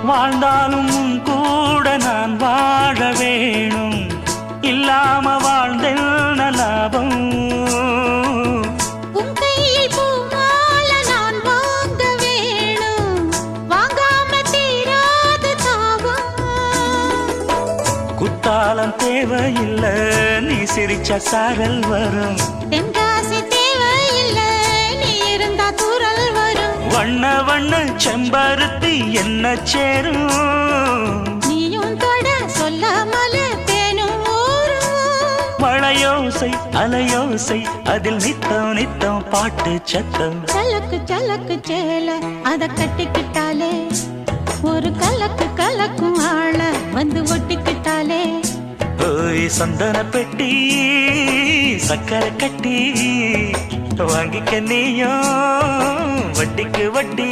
வாழ்ந்தாலும் உன் கூட நான் வாழ வேணும், இல்லாம வாழ்ந்தென்ன லாபம்? உன் கையில் பூமால நான் வாங்க வேணும், வாங்காம தீராத தாபம். குத்தாலம் தேவையில்லை, நீ சிரிச்ச சாரல் வரும். தென்காசி தேவையில்லை, நீ இருந்தா தூரல் வரும். வண்ண வண்ண செம்பருத்தி என்ன சேரும், நீயும் தொட சொல்லாமல தேனும் ஊரும். மழையோசை அலையோசை அதில் நித்தம் நித்தம் பாட்டு சத்தம். சலக்கு சலக்கு சேல அத கட்டிக்கிட்டாலே, ஒரு கலக்கு கலக்கும் ஆள வந்து ஒட்டிக்கிட்டாலே. ஓய் சந்தன பெட்டி சக்கரை கட்டி வாங்கிக்க நீயும் வட்டிக்கு வட்டி.